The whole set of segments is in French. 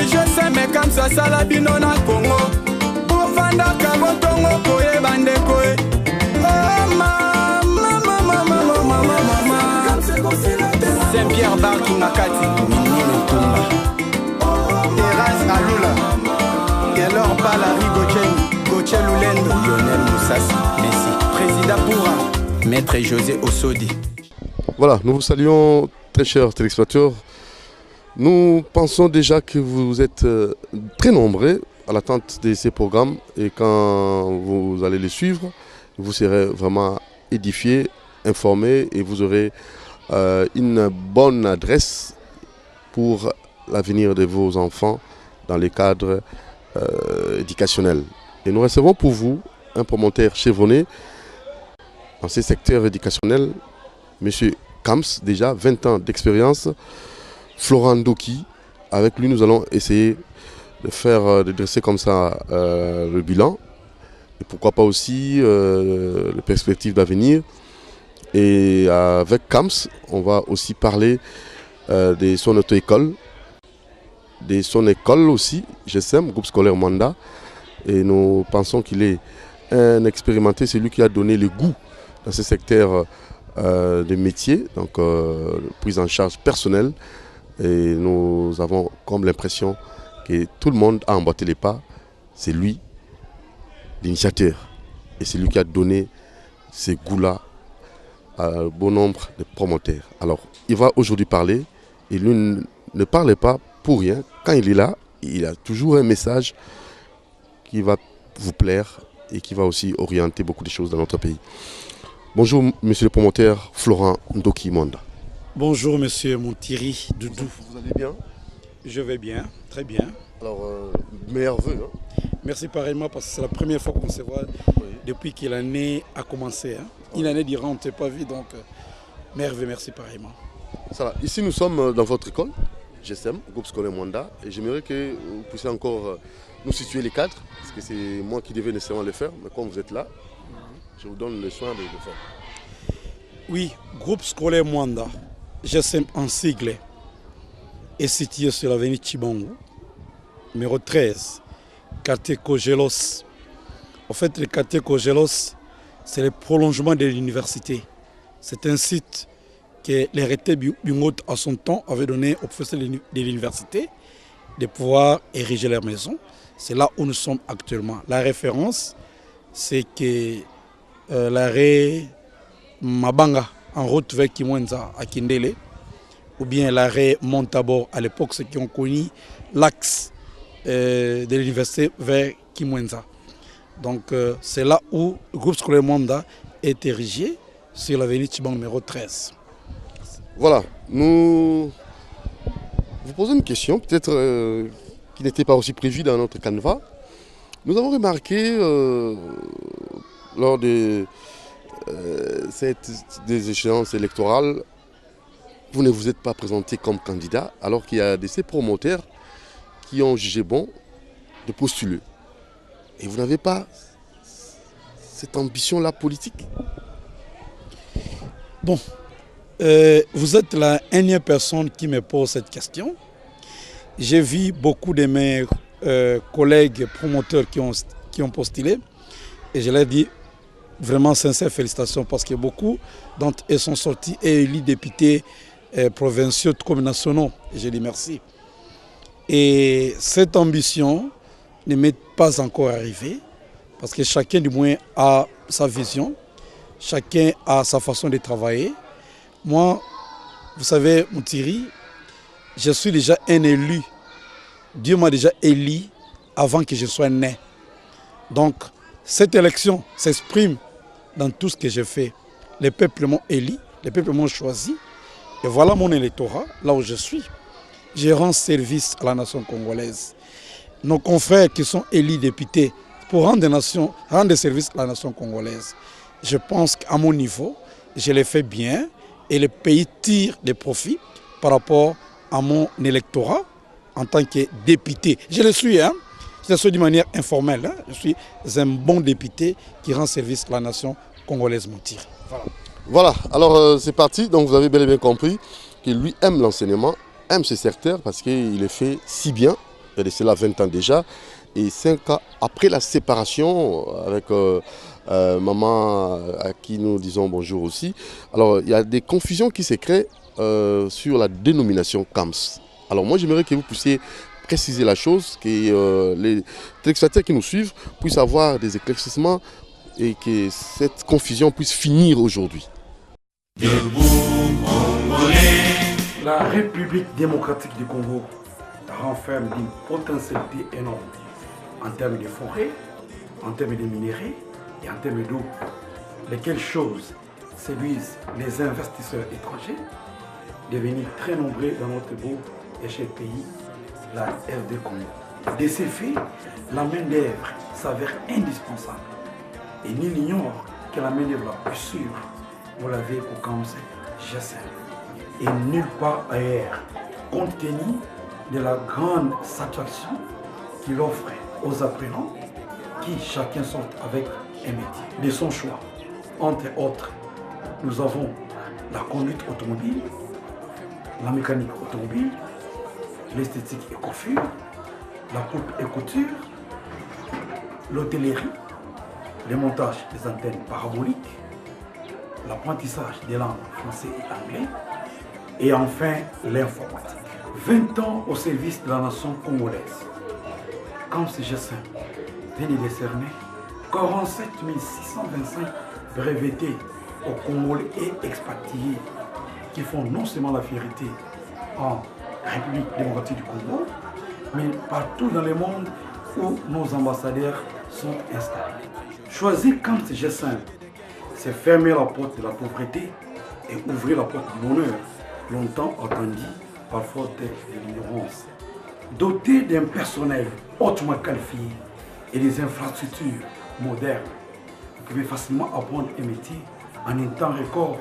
Je sais mais comme ça la bino na Congo. Bofanda kabotongo koye bandeko. Oh mama. Saint-Pierre Barki Makati. Minine Tumba. Terrasse Alula. Gelor Balari Goche Lulendo. Lionel Moussassi. Messi. Président Poura. Maître José Osodi. Voilà, nous vous saluons très chers téléspectateurs. Nous pensons déjà que vous êtes très nombreux à l'attente de ces programmes et quand vous allez les suivre, vous serez vraiment édifiés, informés et vous aurez une bonne adresse pour l'avenir de vos enfants dans les cadres éducationnels. Et nous recevons pour vous un promoteur chevronné dans ces secteurs éducationnels, M. Kams, déjà 20 ans d'expérience. Florent Ndoki, avec lui nous allons essayer de dresser comme ça le bilan et pourquoi pas aussi les perspectives d'avenir. Et avec Kams, on va aussi parler de son auto-école, de son école aussi, GSM, groupe scolaire Mwanda. Et nous pensons qu'il est un expérimenté, c'est lui qui a donné le goût dans ce secteur de métier, donc prise en charge personnelle. Et nous avons comme l'impression que tout le monde a emboîté les pas. C'est lui, l'initiateur. Et c'est lui qui a donné ces goûts-là à un bon nombre de promoteurs. Alors, il va aujourd'hui parler. Et lui ne parle pas pour rien. Quand il est là, il a toujours un message qui va vous plaire et qui va aussi orienter beaucoup de choses dans notre pays. Bonjour, monsieur le promoteur Florent Ndoki Mwanda. Bonjour monsieur Montiri Doudou. Vous allez bien? Je vais bien, très bien. Alors, meilleurs vœux. Merci pareillement parce que c'est la première fois qu'on se voit depuis que l'année a commencé. Une année durant on ne s'est pas vu, donc meilleurs vœux, merci pareillement. Ça va. Ici nous sommes dans votre école, GSM, groupe scolaire Mwanda, et j'aimerais que vous puissiez encore nous situer les cadres, parce que c'est moi qui devais nécessairement le faire, mais comme vous êtes là, je vous donne le soin de le faire. Oui, groupe scolaire Mwanda. GSM en sigle est situé sur l'avenue Chibangu, numéro 13, quartier Kogelos. En fait, le quartier Kogelos, c'est le prolongement de l'université. C'est un site que l'arrêté Bingot à son temps avait donné aux professeurs de l'université de pouvoir ériger leur maison. C'est là où nous sommes actuellement. La référence, c'est que l'arrêt Mabanga, en route vers Kimwenza à Kindele, ou bien l'arrêt Montabor à l'époque, ceux qui ont connu l'axe de l'université vers Kimwenza. Donc c'est là où le groupe scolaire Mwanda est érigé sur l'avenue Chibangu numéro 13. Voilà, nous vous posons une question, peut-être qui n'était pas aussi prévue dans notre canevas. Nous avons remarqué lors des échéances électorales, vous ne vous êtes pas présenté comme candidat, alors qu'il y a de ces promoteurs qui ont jugé bon de postuler. Et vous n'avez pas cette ambition-là politique? Bon, vous êtes la énième personne qui me pose cette question. J'ai vu beaucoup de mes collègues promoteurs qui ont postulé et je leur dis vraiment sincères félicitations parce que beaucoup d'entre eux sont sortis et élus députés provinciaux comme nationaux. Et je dis merci. Et cette ambition ne m'est pas encore arrivée parce que chacun du moins a sa vision, chacun a sa façon de travailler. Moi, vous savez, Moutiri, je suis déjà un élu. Dieu m'a déjà élu avant que je sois né. Donc, cette élection s'exprime dans tout ce que j'ai fait. Les peuples m'ont élu, les peuples m'ont choisi. Et voilà mon électorat, là où je suis. Je rends service à la nation congolaise. Nos confrères qui sont élus députés pour rendre service à la nation congolaise. Je pense qu'à mon niveau, je l'ai fait bien et le pays tire des profits par rapport à mon électorat en tant que député. Je le suis, je le suis de manière informelle. Je suis un bon député qui rend service à la nation congolaise Montiri. Voilà, alors c'est parti. Donc vous avez bel et bien compris qu'il lui aime l'enseignement, aime ce secteur parce qu'il le fait si bien il y a de cela 20 ans déjà, et 5 ans après la séparation avec maman à qui nous disons bonjour aussi. Alors il y a des confusions qui se créent sur la dénomination CAMS. Alors moi j'aimerais que vous puissiez préciser la chose, que les téléspectateurs qui nous suivent puissent avoir des éclaircissements et que cette confusion puisse finir aujourd'hui. La République démocratique du Congo renferme une potentialité énorme en termes de forêts, en termes de minéraux et en termes d'eau. Lesquelles choses séduisent les investisseurs étrangers de venir très nombreux dans notre beau et cher pays, la RD Congo. De ces faits, la main-d'œuvre s'avère indispensable. Et nul n'ignore que la main-d'œuvre la plus sûre, vous l'avez pour commencer, GSM. Et nulle part ailleurs, compte tenu de la grande satisfaction qu'il offre aux apprenants qui chacun sort avec un métier de son choix. Entre autres, nous avons la conduite automobile, la mécanique automobile, l'esthétique et coiffure, la coupe et couture, l'hôtellerie, le montage des antennes paraboliques, l'apprentissage des langues français et anglais, et enfin l'informatique. 20 ans au service de la nation congolaise. Comme ce GSM vient de décerner 47 625 brevetés aux Congolais et expatriés qui font non seulement la fierté en République démocratique du Congo, mais partout dans le monde où nos ambassadeurs sont installés. Choisir comme ce GSM, c'est fermer la porte de la pauvreté et ouvrir la porte du bonheur, longtemps attendu par faute de l'ignorance. Doté d'un personnel hautement qualifié et des infrastructures modernes, vous pouvez facilement apprendre un métier en un temps record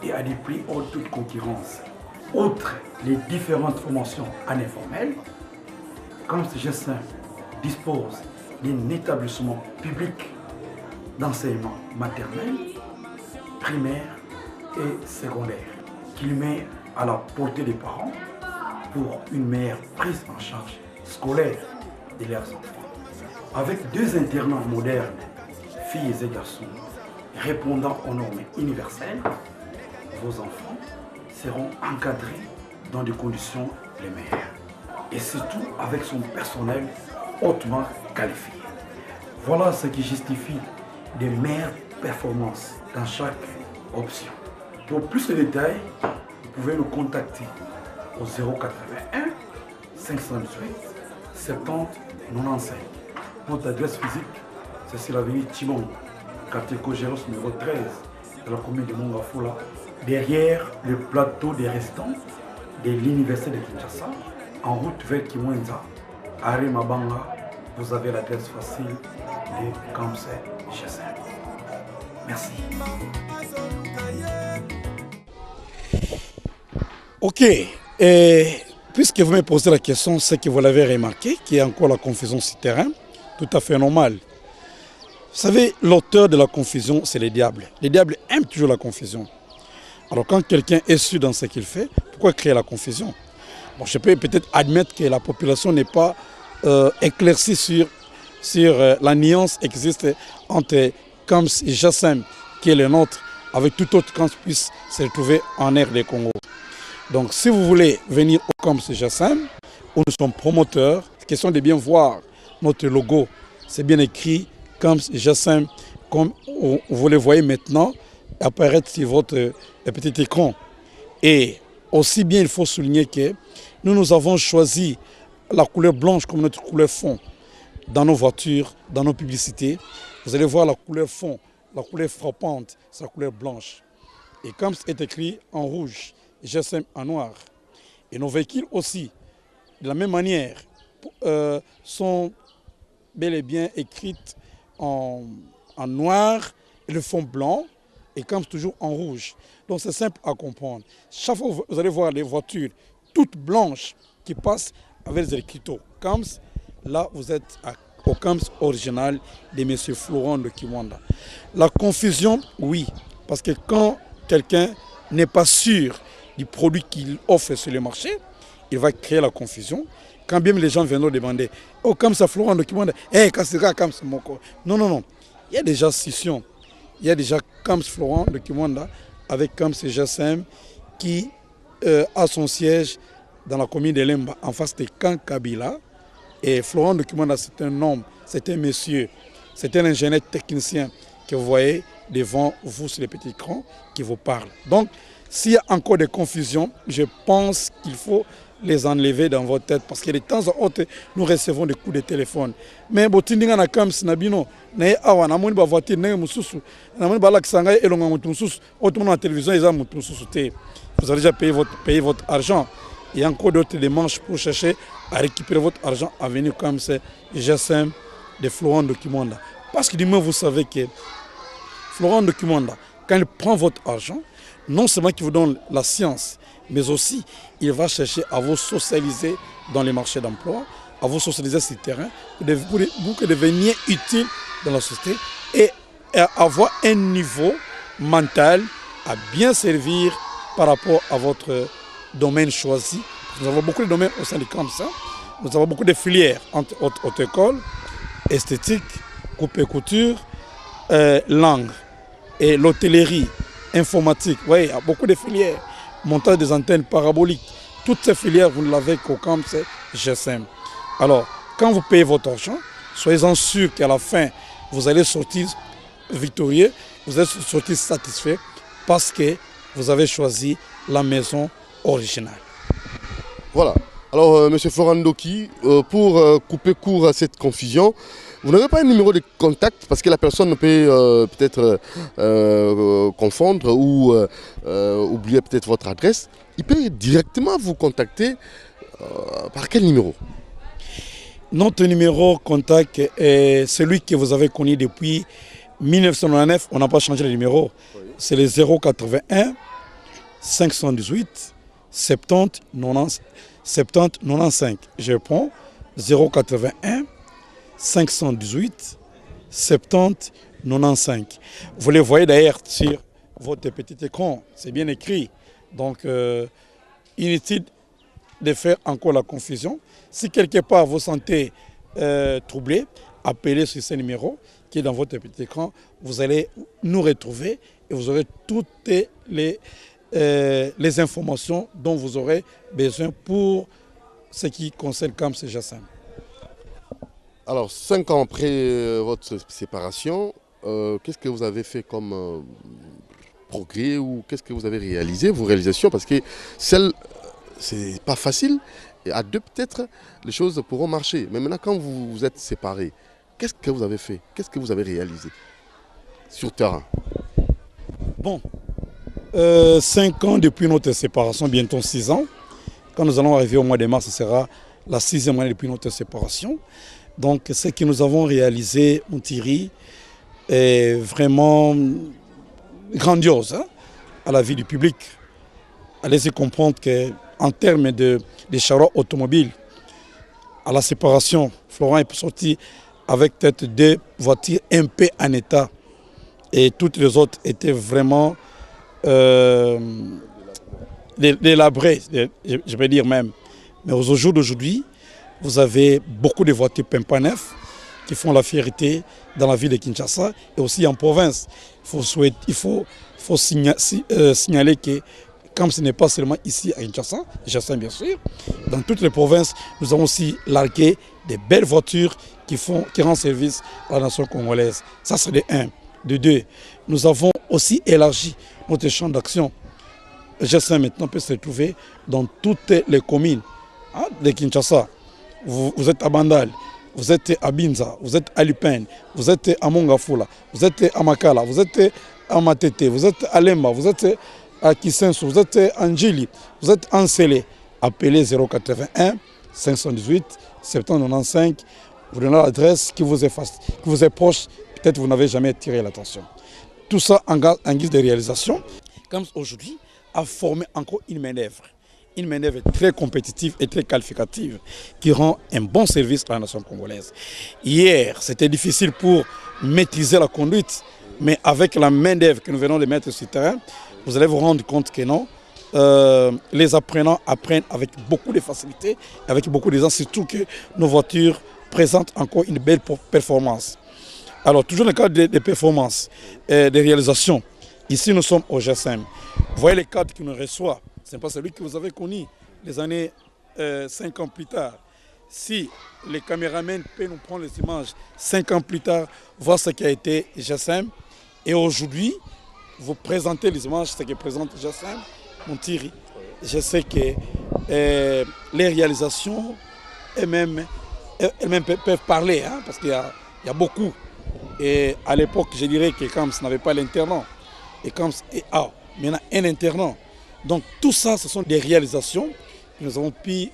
et à des prix hors toute concurrence. Outre les différentes formations en informel, comme ce GSM dispose d'un établissement public d'enseignement maternel, primaire et secondaire qui lui met à la portée des parents pour une meilleure prise en charge scolaire de leurs enfants. Avec 2 internats modernes, filles et garçons, répondant aux normes universelles, vos enfants seront encadrés dans des conditions les meilleures. Et surtout avec son personnel hautement qualifié. Voilà ce qui justifie des meilleures performances dans chaque option. Pour plus de détails, vous pouvez nous contacter au 081 518 70 95. Notre adresse physique, c'est sur l'avenue Timon, quartier Cogéros numéro 13, de la commune de Mongafoula, derrière le plateau des restants de l'université de Kinshasa, en route vers Kimwenza, Arrêt Mabanga. Vous avez l'adresse facile de Kamse GSM. Merci. Ok, et puisque vous me posez la question, c'est que vous l'avez remarqué, qu'il y a encore la confusion sur terrain, tout à fait normal. Vous savez, l'auteur de la confusion, c'est le diable. Le diable aime toujours la confusion. Alors quand quelqu'un est sûr dans ce qu'il fait, pourquoi créer la confusion? Bon, je peux peut-être admettre que la population n'est pas éclaircie sur la nuance qui existe entre Kams et GSM, qui est le nôtre, avec tout autre Kams puisse se retrouver en aire des Congo. Donc si vous voulez venir au Kams et GSM, où nous sommes promoteurs, question de bien voir notre logo, c'est bien écrit Kams et GSM, comme vous le voyez maintenant, apparaître sur votre petit écran. Et aussi bien, il faut souligner que nous avons choisi la couleur blanche comme notre couleur fond dans nos voitures, dans nos publicités. Vous allez voir la couleur fond, la couleur frappante, c'est la couleur blanche. Et comme c'est écrit en rouge, GSM en noir. Et nos véhicules aussi, de la même manière, sont bel et bien écrites en noir et le fond blanc, et comme toujours en rouge. Donc c'est simple à comprendre. Chaque fois vous allez voir les voitures toutes blanches qui passent avec les écriteaux Kams, là vous êtes au Kams original de M. Florent de Kiwanda. La confusion, oui, parce que quand quelqu'un n'est pas sûr du produit qu'il offre sur le marché, il va créer la confusion. quand bien les gens viendront demander, oh, comme ça, Florent, document, Kassira, comme ça, Moko. Non, non, non. Il y a déjà scission. Il y a déjà comme Florent, document, avec comme ce GSM qui a son siège dans la commune de Lemba, en face de Camp Kabila. Et Florent Document, c'est un homme, c'est un monsieur, c'est un ingénieur technicien que vous voyez devant vous sur les petits écrans qui vous parle. Donc, s'il y a encore des confusions, je pense qu'il faut les enlever dans votre tête parce que de temps en temps, nous recevons des coups de téléphone. Mais si vous avez comme Snabino, vous avez une voiture, vous avez déjà payé votre argent. Il y a encore d'autres démarches pour chercher à récupérer votre argent à venir comme c'est GSM de Florent Document. Parce que du moins, vous savez que Florent Document, quand il prend votre argent, non seulement qu'il vous donne la science, mais aussi il va chercher à vous socialiser dans les marchés d'emploi, à vous socialiser sur le terrain, pour que deveniez utile dans la société et à avoir un niveau mental à bien servir par rapport à votre domaine choisi. Nous avons beaucoup de domaines au sein du CAMSA. Nous avons beaucoup de filières entre haute école, esthétique, coupe et couture, langue et l'hôtellerie, informatique. Oui, il y a beaucoup de filières. Montage des antennes paraboliques. Toutes ces filières, vous ne l'avez qu'au CAMSA GSM. Alors, quand vous payez votre argent, soyez-en sûrs qu'à la fin, vous allez sortir victorieux, vous allez sortir satisfait parce que vous avez choisi la maison originale. Voilà. Alors, M. Florent Ndoki, pour couper court à cette confusion, vous n'avez pas un numéro de contact parce que la personne peut peut-être confondre ou oublier peut-être votre adresse. Il peut directement vous contacter par quel numéro? Notre numéro contact est celui que vous avez connu depuis 1999. On n'a pas changé le numéro. Oui. C'est le 081 518 70 95. Je prends 081 518 70 95. Vous les voyez d'ailleurs sur votre petit écran. C'est bien écrit. Donc, inutile de faire encore la confusion. Si quelque part vous sentez troublé, appelez sur ce numéro qui est dans votre petit écran. Vous allez nous retrouver et vous aurez toutes les informations dont vous aurez besoin pour ce qui concerne CAMSA GSM. Alors, 5 ans après votre séparation, qu'est-ce que vous avez fait comme progrès ou qu'est-ce que vous avez réalisé, vos réalisations? Parce que c'est pas facile. Et à deux, peut-être, les choses pourront marcher. Mais maintenant, quand vous vous êtes séparés, qu'est-ce que vous avez fait? Qu'est-ce que vous avez réalisé sur terrain? Bon, 5 ans depuis notre séparation, bientôt 6 ans. Quand nous allons arriver au mois de mars, ce sera la 6e année depuis notre séparation. Donc, ce que nous avons réalisé, mon Thierry, est vraiment grandiose à la vie du public. Allez-y comprendre qu'en termes de charroi automobile, à la séparation, Florent est sorti avec peut-être 2 voitures un peu en état. Et toutes les autres étaient vraiment délabrées, je vais dire même. Mais au jour d'aujourd'hui, vous avez beaucoup de voitures pimpant neufs qui font la fierté dans la ville de Kinshasa et aussi en province. Il faut signaler que, comme ce n'est pas seulement ici à Kinshasa, bien sûr, dans toutes les provinces, nous avons aussi largué des belles voitures qui rendent service à la nation congolaise. Ça, c'est de 1. De 2, nous avons aussi élargi notre champ d'action. GSM maintenant peut se retrouver dans toutes les communes de Kinshasa. Vous êtes à Bandal, vous êtes à Binza, vous êtes à Lupin, vous êtes à Mongafula, vous êtes à Makala, vous êtes à Matete, vous êtes à Lemba, vous êtes à Kisenso, vous êtes à Njili, vous êtes à Nsele. Appelez 081 518 7095. Vous donnez l'adresse qui vous est proche. Peut-être vous n'avez jamais tiré l'attention. Tout ça en guise de réalisation. Comme aujourd'hui, a formé encore une main-d'œuvre. Une main-d'œuvre très compétitive et très qualificative qui rend un bon service à la nation congolaise. Hier, c'était difficile pour maîtriser la conduite, mais avec la main-d'œuvre que nous venons de mettre sur le terrain, vous allez vous rendre compte que non, les apprenants apprennent avec beaucoup de facilité, avec beaucoup d'aisance, surtout que nos voitures présentent encore une belle performance. Alors, toujours dans le cadre des performances, des réalisations, ici nous sommes au GSM. Vous voyez le cadre qui nous reçoit, ce n'est pas celui que vous avez connu les années 5 ans plus tard. Si les caméramans peuvent nous prendre les images 5 ans plus tard, voir ce qui a été GSM, et aujourd'hui, vous présentez les images, ce que présente GSM, mon Thierry. Je sais que les réalisations elles-mêmes peuvent parler, hein, parce qu'il y a beaucoup. Et à l'époque, je dirais que Camps n'avait pas l'internat. Et Camps a maintenant un internat. Donc tout ça, ce sont des réalisations que nous avons pu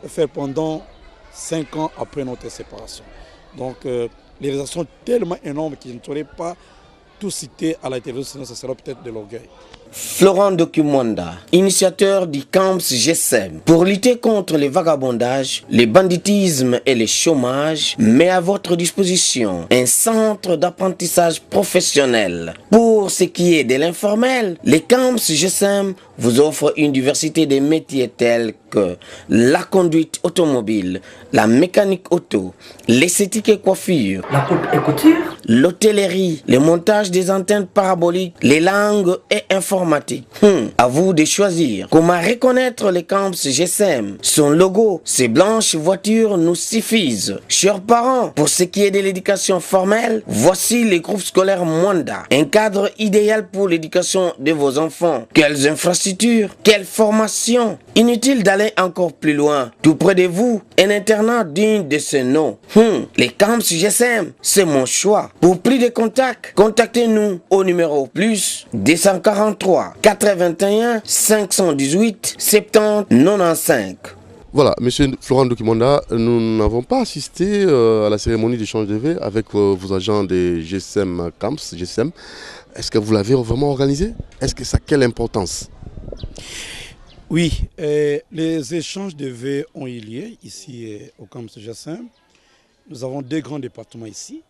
faire pendant 5 ans après notre séparation. Donc les réalisations tellement énormes que je ne saurais pas tout citer à la télévision, sinon ça sera peut-être de l'orgueil. Florent Dokumwanda, initiateur du Camps GSM, pour lutter contre les vagabondages, le banditisme et le chômage, met à votre disposition un centre d'apprentissage professionnel. Pour ce qui est de l'informel, les Camps GSM vous offrent une diversité de métiers tels que la conduite automobile, la mécanique auto, l'esthétique et coiffure, la coupe et couture, l'hôtellerie, le montage des antennes paraboliques, les langues et informatique. À vous de choisir. Comment reconnaître les Camps GSM? Son logo, ces blanches voitures nous suffisent. Chers parents, pour ce qui est de l'éducation formelle, voici les groupes scolaires Mwanda, un cadre idéal pour l'éducation de vos enfants. Quelles infrastructures, quelle formation. Inutile d'aller encore plus loin. Tout près de vous, un internat digne de ce nom. Les Camps GSM, c'est mon choix. Pour plus de contacts, contactez-nous au numéro plus 243 81 518 70 95. Voilà, monsieur Florent Dokumwanda, nous n'avons pas assisté à la cérémonie d'échange de vœux avec vos agents des GSM Camps, GSM. Est-ce que vous l'avez vraiment organisé? Est-ce que ça a quelle importance? Oui, les échanges de vœux ont eu lieu ici au Camps GSM. Nous avons 2 grands départements ici.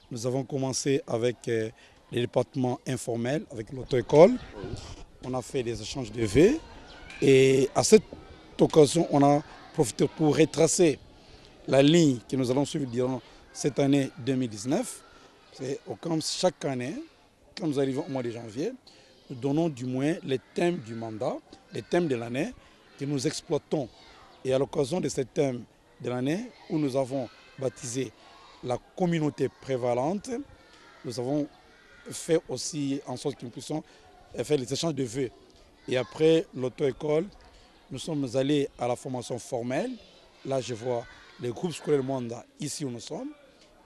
Nous avons commencé avec les départements informels, avec l'auto-école. On a fait des échanges de vœux. Et à cette occasion, on a profité pour retracer la ligne que nous allons suivre durant cette année 2019. C'est au Camps, chaque année, quand nous arrivons au mois de janvier, nous donnons du moins les thèmes du mandat, les thèmes de l'année que nous exploitons. Et à l'occasion de ces thèmes de l'année, où nous avons baptisé la communauté prévalente, nous avons fait aussi en sorte que nous puissions faire les échanges de vœux. Et après l'auto-école, nous sommes allés à la formation formelle. Là, je vois les groupes scolaires Mwanda, ici où nous sommes.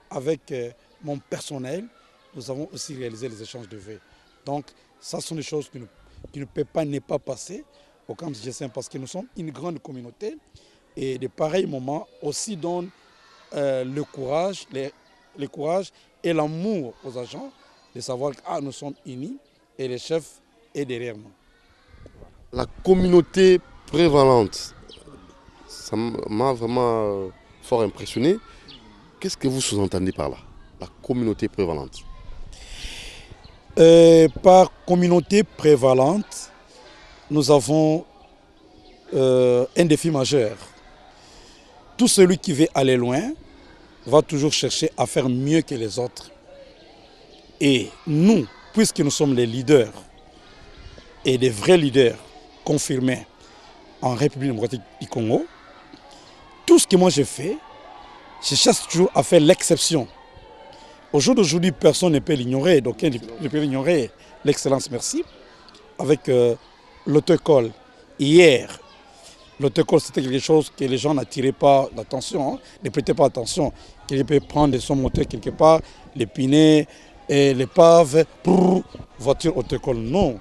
Avec mon personnel, nous avons aussi réalisé les échanges de vœux. Donc, ça sont des choses qui ne peuvent pas ne pas passer au Camps GSM parce que nous sommes une grande communauté. Et de pareils moments aussi donnent le courage et l'amour aux agents de savoir que nous sommes unis et le chef est derrière nous. La communauté prévalente, ça m'a vraiment fort impressionné. Qu'est-ce que vous sous-entendez par là, la communauté prévalente? Par communauté prévalente, nous avons un défi majeur. Tout celui qui veut aller loin va toujours chercher à faire mieux que les autres. Et nous, puisque nous sommes les leaders et des vrais leaders confirmés en République démocratique du Congo, tout ce que moi j'ai fait, je cherche toujours à faire l'exception. Au jour d'aujourd'hui, personne ne peut l'ignorer, donc on ne peut ignorer l'excellence, merci. Avec l'auto-école, hier, l'auto-école c'était quelque chose que les gens n'attiraient pas l'attention, ne prêtaient pas attention. Quelqu'un peut prendre son moteur quelque part, les pinets, et l'épave, voiture auto-école, non.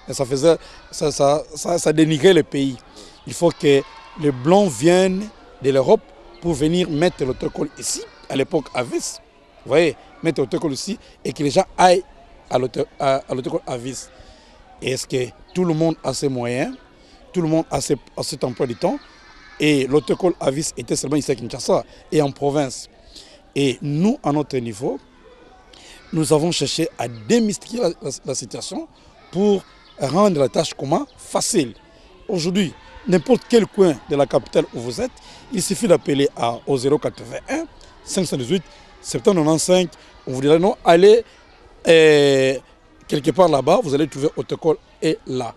Et ça dénigrait le pays. Il faut que les Blancs viennent de l'Europe pour venir mettre l'auto-école ici, à l'époque à Vis. Vous voyez, mettre l'auto-école ici et que les gens aillent à l'auto-école à Vis. Est-ce que tout le monde a ses moyens, tout le monde a cet emploi du temps? Et l'auto-école à Vis était seulement ici à Kinshasa et en province. Et nous, à notre niveau, nous avons cherché à démystifier la situation pour rendre la tâche comment facile. Aujourd'hui, n'importe quel coin de la capitale où vous êtes, il suffit d'appeler au 081 518 795. On vous dira non, allez quelque part là-bas, vous allez trouver Autocol est là.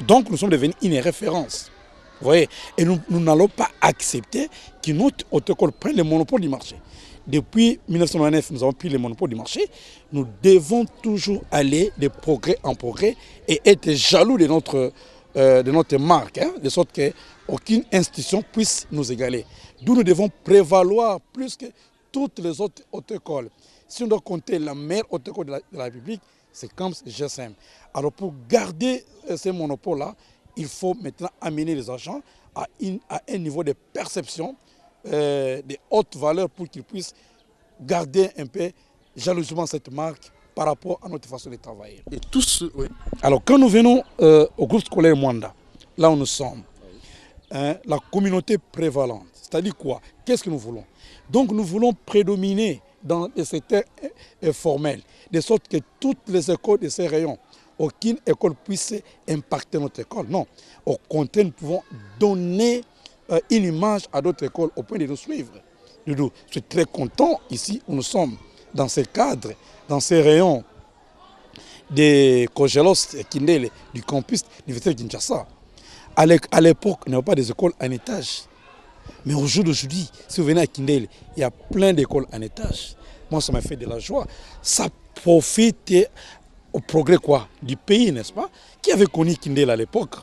Donc nous sommes devenus une référence. Vous voyez, et nous n'allons pas accepter que notre Autocol prenne le monopole du marché. Depuis 1999, nous avons pris le monopole du marché. Nous devons toujours aller de progrès en progrès et être jaloux de notre marque, de sorte qu'aucune institution puisse nous égaler. D'où nous devons prévaloir plus que toutes les autres autocols. Si on doit compter la meilleure autocol de la République, c'est comme GSM. Alors pour garder ce monopole-là, il faut maintenant amener les agents à un niveau de perception de haute valeur pour qu'ils puissent garder un peu jalousement cette marque par rapport à notre façon de travailler. Et tous, oui. Alors quand nous venons au groupe scolaire Mwanda, là où nous sommes, la communauté prévalente, c'est-à-dire quoi? Qu'est-ce que nous voulons? Donc nous voulons prédominer dans les secteurs formels, de sorte que toutes les écoles de ces rayons, aucune école puisse impacter notre école. Non, au contraire, nous pouvons donner une image à d'autres écoles au point de nous suivre. Je suis très content ici où nous sommes, dans ces cadres, dans ces rayons des Kogelos et Kindele, du campus de l'Université de Kinshasa. À l'époque, il n'y avait pas des écoles en étage. Mais au jour d'aujourd'hui, si vous venez à Kindele, il y a plein d'écoles en étage. Moi, ça m'a fait de la joie. Ça profite au progrès du pays, n'est-ce pas? Qui avait connu Kindele à l'époque?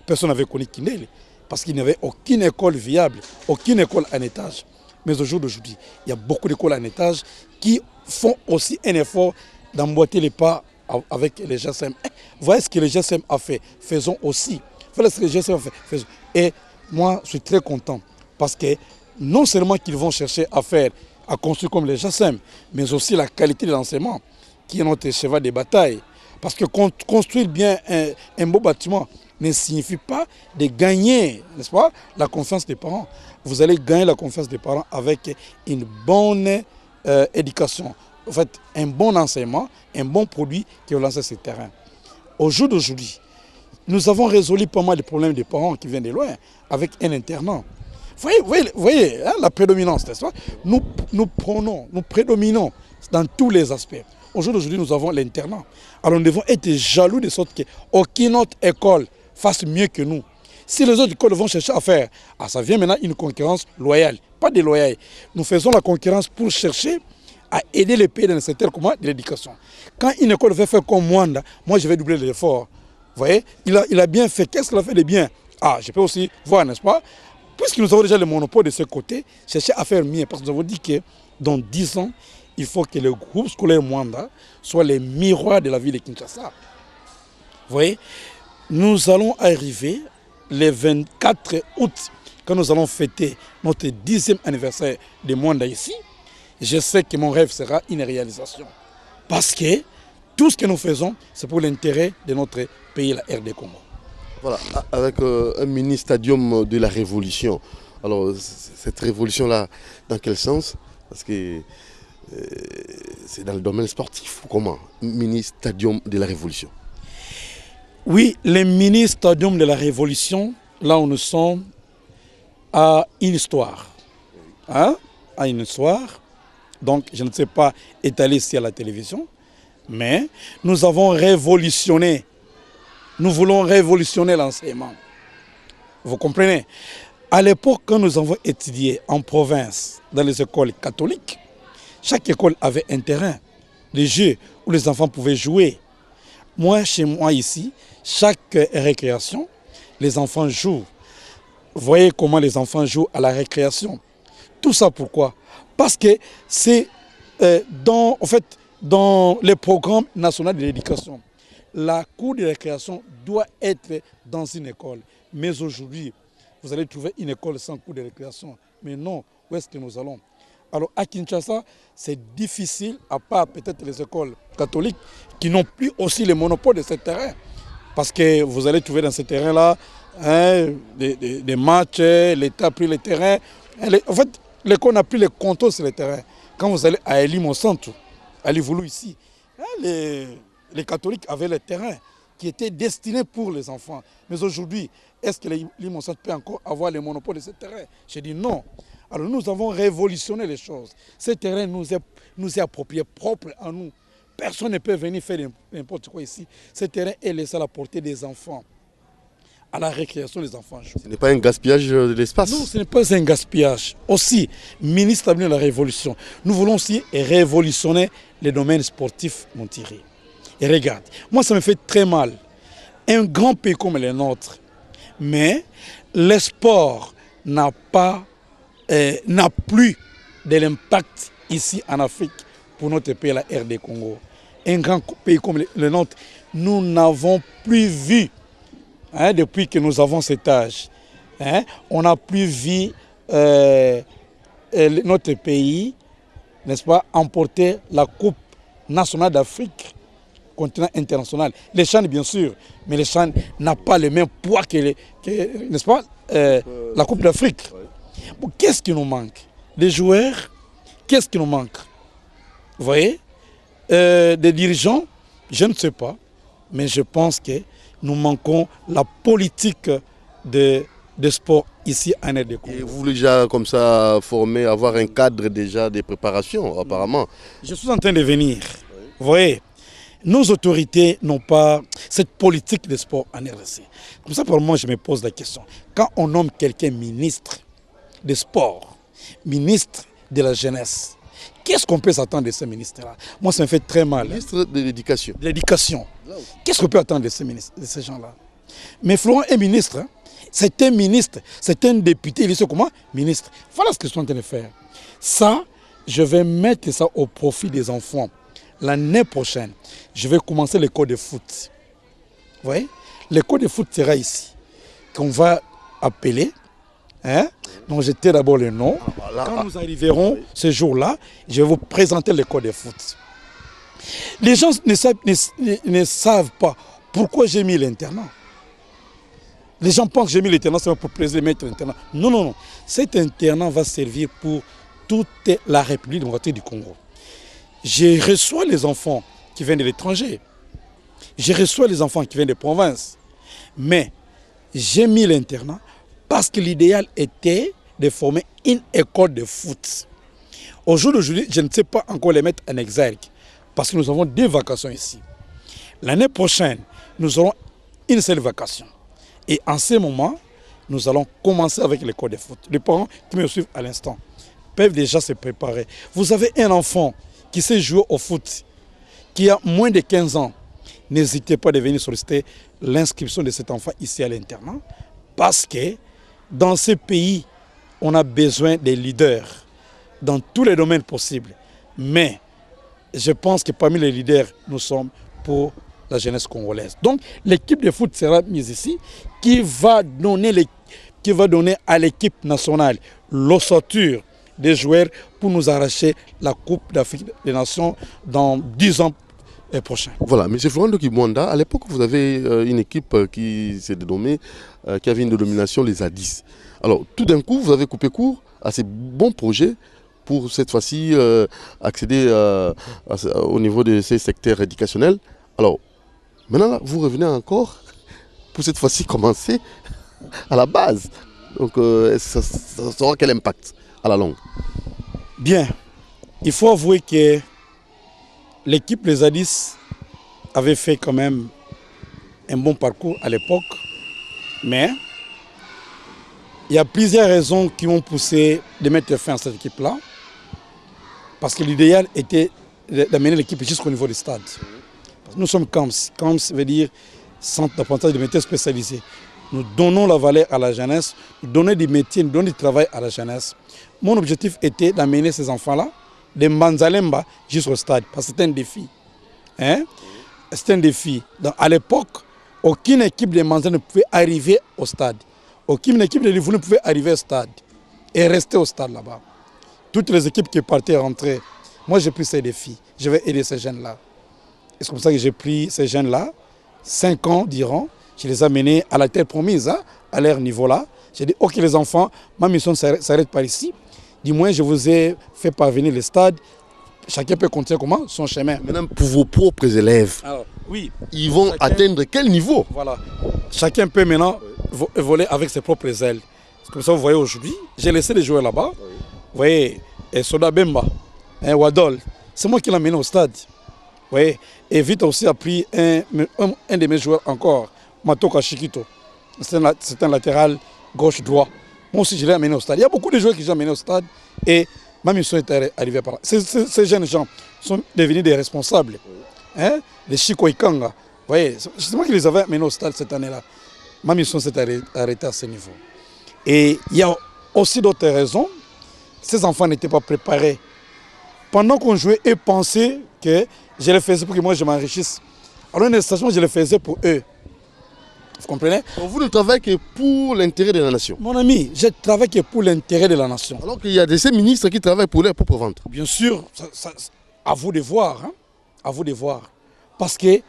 Personne n'avait connu Kindele. Parce qu'il n'y avait aucune école viable, aucune école en étage. Mais au jour d'aujourd'hui, il y a beaucoup d'écoles en étage qui font aussi un effort d'emboîter les pas avec les GSM. Voyez ce que le GSM a fait. Faisons aussi. Voilà ce que le GSM a fait. Faisons. Et moi, je suis très content. Parce que non seulement qu'ils vont chercher à faire, à construire comme les GSM, mais aussi la qualité de l'enseignement, qui est notre cheval de bataille. Parce que construire bien un beau bâtiment ne signifie pas de gagner, n'est-ce pas, la confiance des parents. Vous allez gagner la confiance des parents avec une bonne éducation. En fait, un bon enseignement, un bon produit qui va lancer ce terrain. Au jour d'aujourd'hui, nous avons résolu pas mal de problèmes des parents qui viennent de loin avec un internat. Vous voyez la prédominance, n'est-ce pas? Nous prédominons dans tous les aspects. Aujourd'hui, nous avons l'internat. Alors nous devons être jaloux de sorte qu'aucune autre école fasse mieux que nous. Si les autres écoles vont chercher à faire, ça vient maintenant une concurrence loyale, pas déloyale. Nous faisons la concurrence pour chercher à aider les pays dans le secteur de l'éducation. Quand une école veut faire comme Mwanda, moi je vais doubler l'effort. Vous voyez, il a bien fait. Qu'est-ce qu'il a fait de bien? Je peux aussi voir, n'est-ce pas? Puisque nous avons déjà le monopole de ce côté, chercher à faire mieux. Parce que nous avons dit que dans 10 ans, il faut que le groupe scolaire Mwanda soit les miroirs de la ville de Kinshasa. Vous voyez, nous allons arriver le 24 août, quand nous allons fêter notre 10e anniversaire de Mwanda ici. Je sais que mon rêve sera une réalisation. Parce que tout ce que nous faisons, c'est pour l'intérêt de notre pays, la RD Congo. Voilà, avec un mini-stadium de la Révolution. Alors, cette révolution-là, dans quel sens? Parce que c'est dans le domaine sportif ou comment? Mini-stadium de la Révolution. Oui, le mini-stadium de la Révolution, là où nous sommes, a une histoire. A une histoire. Donc, je ne sais pas étaler ici à la télévision, mais nous avons révolutionné. Nous voulons révolutionner l'enseignement. Vous comprenez? À l'époque, quand nous avons étudié en province, dans les écoles catholiques, chaque école avait un terrain de jeu où les enfants pouvaient jouer. Moi, chez moi ici, chaque récréation, les enfants jouent. Vous voyez comment les enfants jouent à la récréation. Tout ça pourquoi? Parce que c'est dans les programmes nationaux de l'éducation. La cour de récréation doit être dans une école. Mais aujourd'hui, vous allez trouver une école sans cour de récréation. Mais non, où est-ce que nous allons? Alors à Kinshasa, c'est difficile, à part peut-être les écoles catholiques qui n'ont plus aussi le monopole de ce terrain. Parce que vous allez trouver dans ce terrain-là des matchs, l'État a pris le terrain. En fait, l'école n'a plus le contrôle sur le terrain. Quand vous allez à Elim au centre, à Livoulou ici, les catholiques avaient le terrain. qui était destiné pour les enfants. Mais aujourd'hui, est-ce que l'Imonsat peut encore avoir le monopole de ce terrain? J'ai dit non. Alors nous avons révolutionné les choses. Ce terrain nous est approprié, propre à nous. Personne ne peut venir faire n'importe quoi ici. Ce terrain est laissé à la portée des enfants, à la récréation des enfants. Ce n'est pas un gaspillage de l'espace? Non, ce n'est pas un gaspillage. Aussi, ministre de la Révolution, nous voulons aussi révolutionner les domaines sportifs, mon Thierry. Et regarde, moi ça me fait très mal. Un grand pays comme le nôtre, mais le sport n'a plus de l'impact ici en Afrique pour notre pays, la RD Congo. Un grand pays comme le nôtre, nous n'avons plus vu, depuis que nous avons cet âge, on n'a plus vu notre pays, n'est-ce pas, emporter la Coupe nationale d'Afrique, continent international. Les CHAN, bien sûr, mais les CHAN n'a pas le même poids que n'est-ce pas, la Coupe d'Afrique. Bon, qu'est-ce qui nous manque? Des joueurs, qu'est-ce qui nous manque? Vous voyez, des dirigeants, je ne sais pas, mais je pense que nous manquons la politique de sport ici en RD Congo. Et vous voulez déjà comme ça former, avoir un cadre déjà de préparation apparemment? Je suis en train de venir. Oui. Vous voyez, nos autorités n'ont pas cette politique de sport en RDC. Comme ça, pour moi, je me pose la question. Quand on nomme quelqu'un ministre de sport, ministre de la jeunesse, qu'est-ce qu'on peut s'attendre de ce ministre-là? Moi, ça me fait très mal. Ministre de l'éducation. De l'éducation. Qu'est-ce qu'on peut attendre de ces gens-là? Mais Florent est ministre. C'est un ministre, c'est un député. Il est comment? Ministre. Voilà ce que je suis en train de faire. Ça, je vais mettre ça au profit des enfants. L'année prochaine, je vais commencer l'école de foot. Vous voyez? L'école de foot sera ici. Qu'on va appeler. Donc j'étais d'abord le nom. Quand nous arriverons ce jour-là, je vais vous présenter l'école de foot. Les gens ne savent pas pourquoi j'ai mis l'internat. Les gens pensent que j'ai mis l'internat seulement pour plaisir de mettre l'internat. Non, non, non. Cet internat va servir pour toute la République démocratique du Congo. Je reçois les enfants qui viennent de l'étranger. Je reçois les enfants qui viennent des provinces. Mais j'ai mis l'internat parce que l'idéal était de former une école de foot. Au jour d'aujourd'hui, je ne sais pas encore les mettre en exergue parce que nous avons 2 vacations ici. L'année prochaine, nous aurons une seule vacation. Et en ce moment, nous allons commencer avec l'école de foot. Les parents qui me suivent à l'instant peuvent déjà se préparer. Vous avez un enfant qui sait jouer au foot, qui a moins de 15 ans. N'hésitez pas à venir solliciter l'inscription de cet enfant ici à l'internat parce que dans ce pays, on a besoin des leaders dans tous les domaines possibles. Mais je pense que parmi les leaders, nous sommes pour la jeunesse congolaise. Donc, l'équipe de foot sera mise ici qui va donner à l'équipe nationale l'ossature des joueurs pour nous arracher la Coupe d'Afrique des Nations dans 10 ans prochains. Voilà, M. Florent Dokibwanda, à l'époque, vous avez une équipe qui s'est dénommée, qui avait une dénomination les A10. Alors, tout d'un coup, vous avez coupé court à ces bons projets pour cette fois-ci accéder au niveau de ces secteurs éducationnels. Alors, maintenant, là, vous revenez encore pour cette fois-ci commencer à la base. Donc, ça aura quel impact à la longue? Bien, il faut avouer que l'équipe Les A10 avait fait quand même un bon parcours à l'époque, mais il y a plusieurs raisons qui ont poussé de mettre fin à cette équipe-là, parce que l'idéal était d'amener l'équipe jusqu'au niveau du stade. Nous sommes CAMS. CAMS veut dire Centre d'apprentissage de métiers spécialisés. Nous donnons la valeur à la jeunesse, nous donnons des métiers, nous donnons du travail à la jeunesse. Mon objectif était d'amener ces enfants-là de Manzalemba jusqu'au stade, parce que c'est un défi. C'est un défi. Donc, à l'époque, aucune équipe de Manzalemba ne pouvait arriver au stade. Aucune équipe de Livourne ne pouvait arriver au stade et rester au stade là-bas. Toutes les équipes qui partaient rentrer, moi j'ai pris ces défis. Je vais aider ces jeunes-là. C'est comme ça que j'ai pris ces jeunes-là, 5 ans durant. Je les ai amenés à la terre promise, à leur niveau-là. J'ai dit, ok les enfants, ma mission s'arrête par ici. Du moins, je vous ai fait parvenir le stade. Chacun peut continuer comment? Son chemin. Maintenant, pour vos propres élèves, alors, Oui. Ils vont atteindre quel niveau? Voilà. Chacun peut maintenant voler avec ses propres ailes. C'est comme ça, vous voyez aujourd'hui, j'ai laissé les joueurs là-bas. Vous voyez, et Soda Bemba, Wadol, c'est moi qui l'ai mené au stade. Vous voyez, et Vite aussi a pris un de mes joueurs encore, Matoka Shikito. C'est un latéral gauche-droit. Moi aussi, je l'ai amené au stade. Il y a beaucoup de joueurs qui sont amenés au stade et ma mission est arrivée par là. Ces jeunes gens sont devenus des responsables. Hein? Les Chiko Ikanga. Vous voyez, c'est moi qui les avais amenés au stade cette année-là. Ma mission s'est arrêtée à ce niveau. Et il y a aussi d'autres raisons. Ces enfants n'étaient pas préparés. Pendant qu'on jouait, eux pensaient que je les faisais pour que moi je m'enrichisse. Alors, une station, je les faisais pour eux. Vous comprenez? Vous ne travaillez que pour l'intérêt de la nation. Mon ami, je travaille que pour l'intérêt de la nation. Alors qu'il y a ces ministres qui travaillent pour leur propre ventre. Bien sûr, à vous de voir. Hein? À vous de voir. Parce que,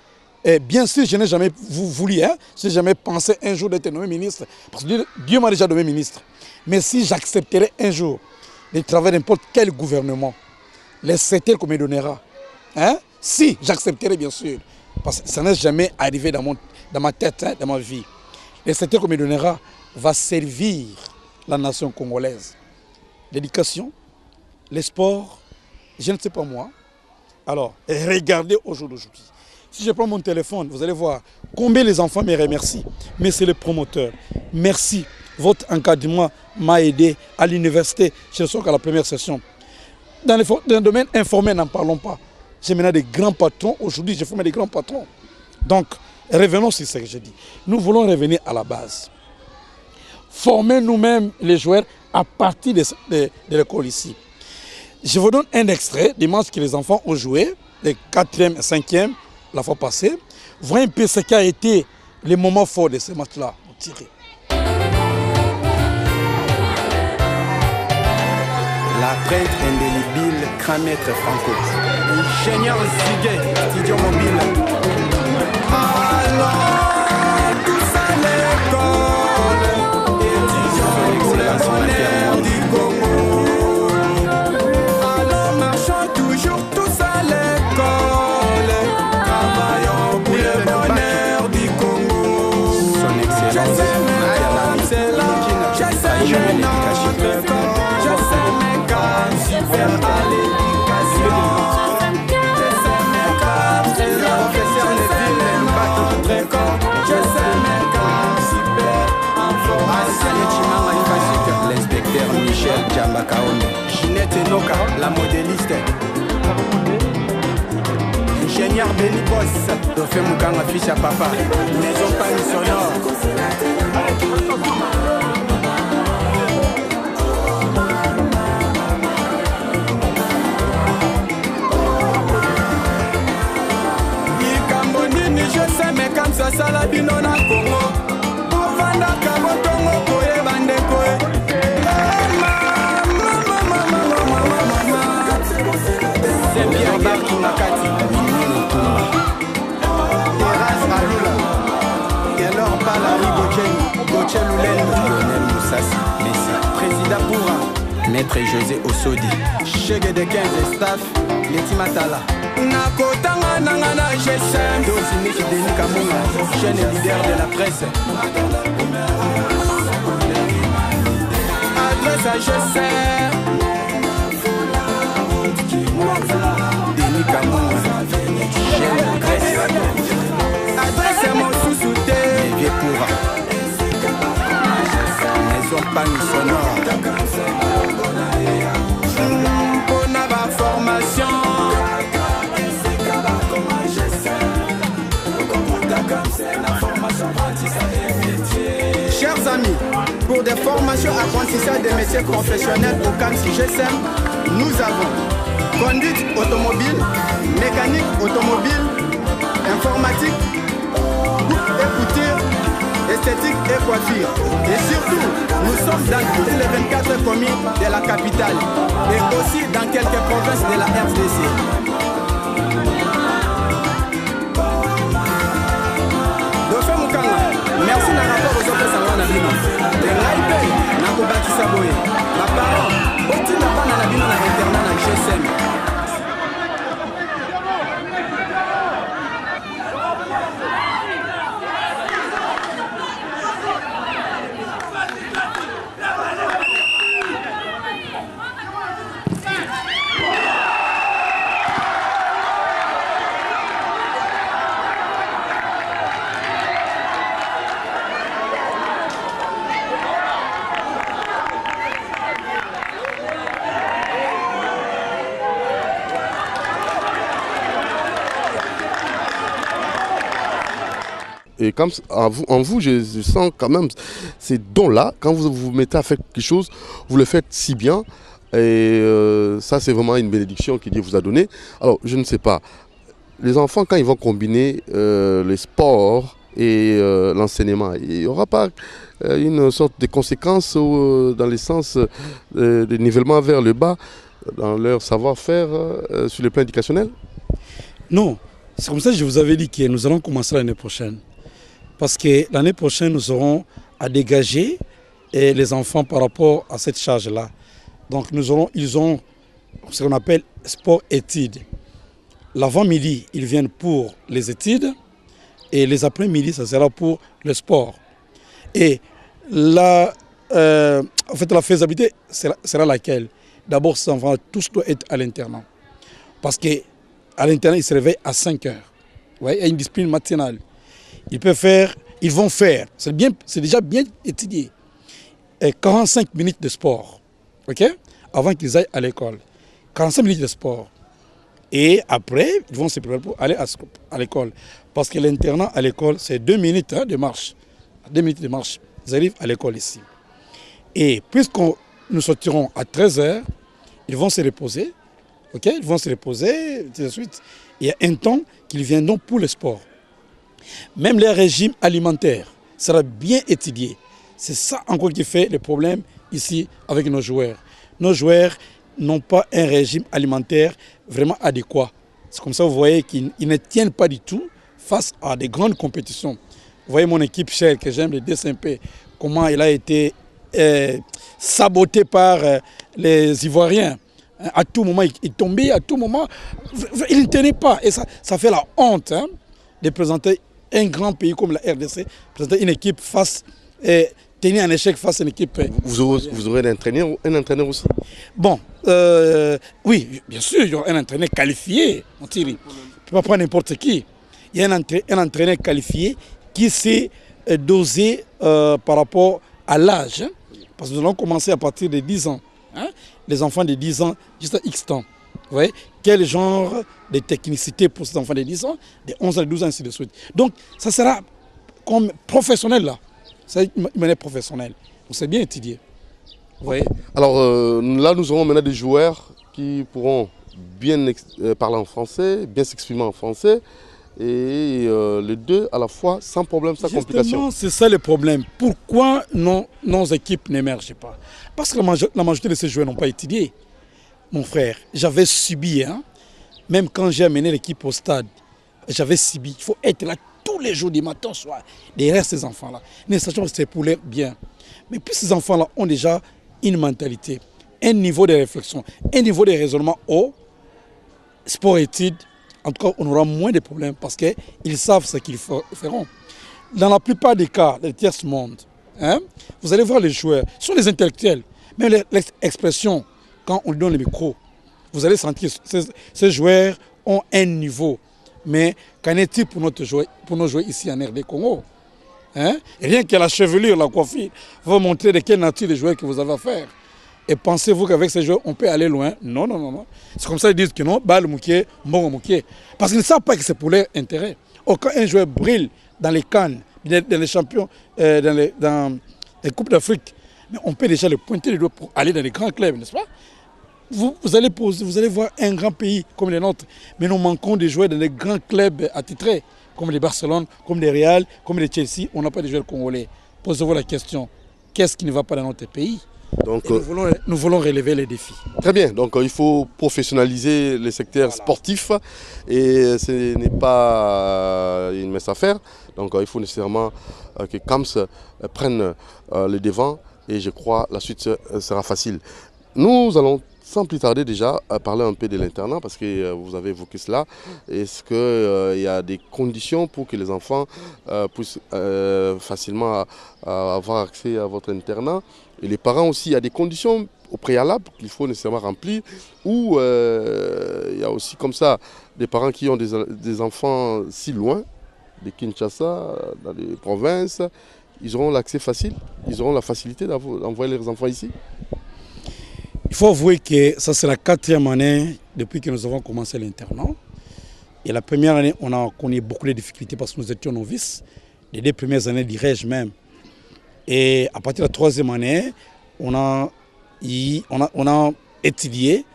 bien sûr, je n'ai jamais voulu, hein? Je n'ai jamais pensé un jour d'être nommé ministre. Parce que Dieu m'a déjà nommé ministre. Mais si j'accepterais un jour de travailler n'importe quel gouvernement, les secteurs qu'on me donnera, hein? Si j'accepterais, bien sûr. Parce que ça n'est jamais arrivé dans ma tête, hein, dans ma vie. Le secteur qu'on me donnera va servir la nation congolaise. L'éducation, les sports, je ne sais pas moi. Alors, regardez au jour d'aujourd'hui. Si je prends mon téléphone, vous allez voir combien les enfants me remercient. Mais c'est le promoteur. Merci. Votre encadrement m'a aidé à l'université. Je suis à la première session. Dans le domaine informel, n'en parlons pas. J'ai maintenant des grands patrons. Aujourd'hui, j'ai formé des grands patrons. Donc, revenons sur ce que j'ai dit. Nous voulons revenir à la base. Former nous-mêmes les joueurs à partir de l'école ici. Je vous donne un extrait des matchs que les enfants ont joué, les 4e et 5e, la fois passée. Voyez un peu ce qui a été les moments forts de ces matchs-là. La prêtre indélébile Cramette Franco. Ingénieur Ziguet, studio mobile. Alors, tous à l'école. Étudiants l'excellence du Congo. Alors, marchons toujours tous à l'école. Travaillons pour le bonheur du Congo. Son excellence. C'est là, je sais notre corps. Je sais mes cas, super à l'éducation. Je sais mes cas, c'est le professeur Neville Mbaki Précor. Je sais mes cas, super information. L'inspecteur Michel Djambakaone. Ginette Enoka, la modéliste. Ingénieur Benny Boss, Dofé Moukanga fiche à papa. Maison Paris sonore. Je sais mais comme ça la bino na Congo. Bovanda kabotongo koye bandeko. C'est bien Barki Makati. Eras Malula. Kelor Palari Gochen Lulendo. Lionel Moussassi. Messi. Président Boura. Maître José Osodi. Chege de 15 staff. Leti Matala. Nakotanga nangana GSM. Dosi Niki Denis Kamunga, chaîne leader de la presse. Adresse à GSM. Denis Kamunga, chaîne presse. Adresse à mon sous-souté. Vieux Koura. Maison Pani sonore. Pour ma formation. Chers amis, pour des formations apprentissage des métiers professionnels au CAMS GSM, nous avons conduite automobile, mécanique automobile, informatique, coupe et couture, esthétique et coiffure. Et surtout, nous sommes dans toutes les 24 communes de la capitale et aussi dans quelques provinces de la RDC. Merci na rapport aux autres salons na bino. Le live na ko bakisa boye. Ma parole, oti na bana na bino na internat na GSM. Et comme en vous, je sens quand même ces dons-là, quand vous vous mettez à faire quelque chose, vous le faites si bien. Et ça, c'est vraiment une bénédiction que Dieu vous a donnée. Alors, je ne sais pas, les enfants, quand ils vont combiner les sports et l'enseignement, il n'y aura pas une sorte de conséquence dans le sens de nivellement vers le bas dans leur savoir-faire sur le plan éducationnel? Non, c'est comme ça que je vous avais dit que nous allons commencer l'année prochaine. Parce que l'année prochaine, nous aurons à dégager les enfants par rapport à cette charge-là. Donc ils ont ce qu'on appelle sport-études. L'avant-midi, ils viennent pour les études et les après-midi, ça sera pour le sport. Et en fait, la faisabilité sera laquelle? D'abord, ces enfants, tous doivent être à l'internat. Parce qu'à l'internat, ils se réveillent à 5 heures. Ouais, il y a une discipline matinale. Ils vont faire, c'est déjà bien étudié, 45 minutes de sport. OK? Avant qu'ils aillent à l'école. 45 minutes de sport. Et après, ils vont se préparer pour aller à l'école. Parce que l'internat à l'école, c'est 2 minutes de marche. 2 minutes de marche. Ils arrivent à l'école ici. Et puisque nous sortirons à 13 h, ils vont se reposer. OK? Ils vont se reposer, tout de suite. Il y a un temps qu'ils viendront pour le sport. Même les régimes alimentaires sera bien étudié. C'est ça encore qui fait le problème ici avec nos joueurs. Nos joueurs n'ont pas un régime alimentaire vraiment adéquat. C'est comme ça, vous voyez qu'ils ne tiennent pas du tout face à des grandes compétitions. Vous voyez mon équipe chère que j'aime, le DSMP, comment il a été saboté par les Ivoiriens. À tout moment, il tombait, à tout moment, il ne tenait pas. Et ça fait la honte de présenter un grand pays comme la RDC, présenter une équipe tenir un échec face à une équipe. Vous aurez un entraîneur aussi? Bon, oui, bien sûr, il y aura un entraîneur qualifié. On ne peut pas prendre n'importe qui. Il y a un entraîneur qualifié qui sait doser par rapport à l'âge. Parce que nous allons commencer à partir de 10 ans. Les enfants de 10 ans, juste à X temps. Vous voyez, quel genre de technicité pour ces enfants de 10 ans, de 11 ans, de 12 ans, ainsi de suite. Donc, ça sera comme professionnel là. C'est une manière professionnelle. On s'est bien étudié. Vous voyez? Alors là, nous aurons maintenant des joueurs qui pourront bien parler en français, bien s'exprimer en français, et les deux à la fois, sans problème, sans complication. C'est ça le problème. Pourquoi nos équipes n'émergent pas? Parce que la majorité de ces joueurs n'ont pas étudié. Mon frère, j'avais subi, même quand j'ai amené l'équipe au stade, j'avais subi. Il faut être là tous les jours du matin au soir, derrière ces enfants-là. Nous sachons que c'est pour leur bien. Mais puis ces enfants-là ont déjà une mentalité, un niveau de réflexion, un niveau de raisonnement haut, sport-études. En tout cas, on aura moins de problèmes parce qu'ils savent ce qu'ils feront. Dans la plupart des cas, des tiers-monde, vous allez voir les joueurs, ce sont les intellectuels. Même l'expression, quand on lui donne le micro, vous allez sentir que ces joueurs ont un niveau. Mais qu'en est-il pour nos joueurs ici en RD Congo? Rien que la chevelure, la coiffure, va montrer de quelle nature de joueurs que vous avez à faire. Et pensez-vous qu'avec ces joueurs, on peut aller loin? Non, non, non, non. C'est comme ça qu'ils disent que non, Bal Mouké, Mbongo Mouké. Parce qu'ils ne savent pas que c'est pour leur intérêt. Or, quand un joueur brille dans les CAN, dans les champions, dans les Coupes d'Afrique, mais on peut déjà le pointer les doigts pour aller dans les grands clubs, n'est-ce pas? Vous allez voir un grand pays comme le nôtre, mais nous manquons de joueurs dans les grands clubs attitrés, comme les Barcelone, comme les Real, comme les Chelsea. On n'a pas de joueurs congolais. Posez-vous la question, qu'est-ce qui ne va pas dans notre pays? Donc, nous voulons relever les défis. Très bien, donc il faut professionnaliser les secteurs sportifs et ce n'est pas une mince affaire. Donc il faut nécessairement que CAMS prenne le devant et je crois la suite sera facile. Nous allons sans plus tarder déjà parler un peu de l'internat parce que vous avez évoqué cela. Est-ce qu'il y a des conditions pour que les enfants puissent facilement avoir accès à votre internat? Et les parents aussi, il y a des conditions au préalable qu'il faut nécessairement remplir ou il y a aussi comme ça des parents qui ont des enfants si loin, de Kinshasa, dans les provinces, ils auront l'accès facile, ils auront la facilité d'envoyer leurs enfants ici? Il faut avouer que ça c'est la 4e année depuis que nous avons commencé l'internat. Et la première année, on a connu beaucoup de difficultés parce que nous étions novices. les 2 premières années, dirais-je même. Et à partir de la 3e année, on a étudié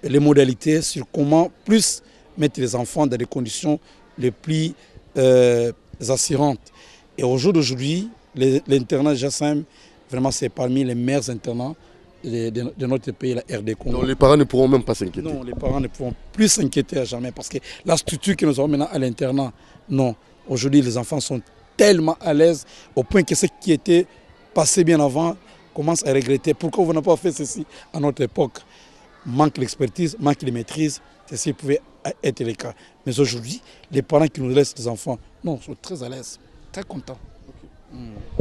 les modalités sur comment plus mettre les enfants dans des conditions les plus assurantes. Et au jour d'aujourd'hui, l'internat GSM, vraiment c'est parmi les meilleurs internats de notre pays, la RD Congo. Donc les parents ne pourront même pas s'inquiéter. Non, les parents ne pourront plus s'inquiéter à jamais parce que la structure que nous avons maintenant à l'internat, non. Aujourd'hui, les enfants sont tellement à l'aise au point que ce qui était passé bien avant commence à regretter. Pourquoi vous n'avez pas fait ceci à notre époque? Manque d'expertise, manque de maîtrise, ceci pouvait être le cas. Mais aujourd'hui, les parents qui nous laissent les enfants, non, sont très à l'aise, très contents.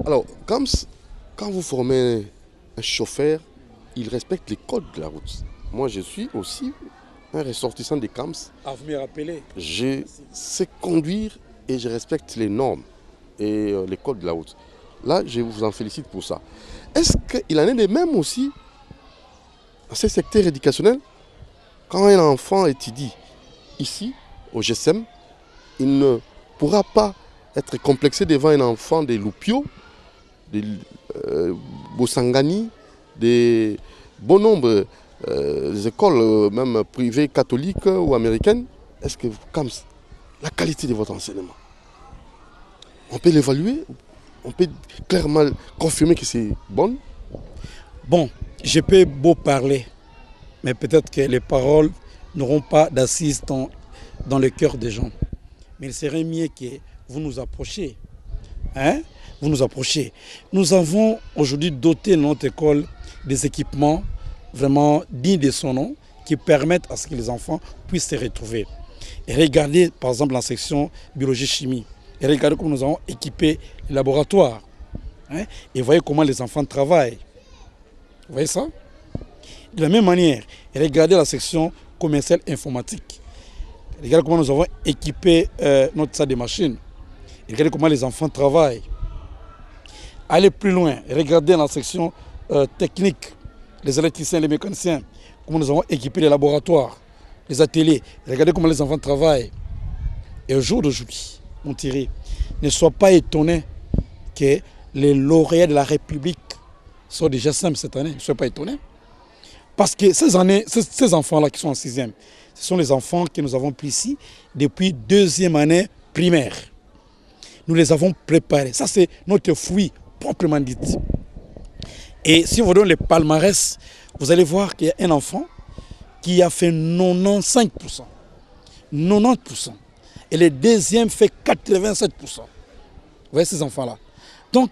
Alors, quand vous formez un chauffeur, il respecte les codes de la route. Moi, je suis aussi un ressortissant des CAMS. Ah, vous me rappelez? Je sais conduire et je respecte les normes et les codes de la route. Là, je vous en félicite pour ça. Est-ce qu'il en est de même aussi dans ces secteurs éducationnels? Quand un enfant étudie ici, au GSM, il ne pourra pas être complexé devant un enfant des Loupio, des Bosangani, des bon nombre des écoles, même privées, catholiques ou américaines. Est-ce que, comme la qualité de votre enseignement, on peut l'évaluer? On peut clairement confirmer que c'est bon? Bon, je peux beau parler, mais peut-être que les paroles n'auront pas d'assises dans le cœur des gens. Mais il serait mieux que vous nous approchiez. Hein? Vous nous approchez. Nous avons aujourd'hui doté notre école des équipements vraiment dignes de son nom qui permettent à ce que les enfants puissent se retrouver. Et regardez par exemple la section biologie-chimie. Et regardez comment nous avons équipé les laboratoires. Hein? Et voyez comment les enfants travaillent. Vous voyez ça? De la même manière, regardez la section commerciale informatique. Regardez comment nous avons équipé notre salle de machines. Regardez comment les enfants travaillent. Allez plus loin, regardez la section technique, les électriciens, les mécaniciens, comment nous avons équipé les laboratoires, les ateliers. Regardez comment les enfants travaillent. Et au jour d'aujourd'hui, mon Thierry, ne sois pas étonné que les lauréats de la République soient déjà simples cette année. Ne sois pas étonné. Parce que ces enfants-là qui sont en 6e, ce sont les enfants que nous avons pris ici depuis 2e année primaire. Nous les avons préparés. Ça, c'est notre fruit proprement dit. Et si on vous donne les palmarès, vous allez voir qu'il y a un enfant qui a fait 95%. 90%. Et le deuxième fait 87%. Vous voyez ces enfants-là. Donc,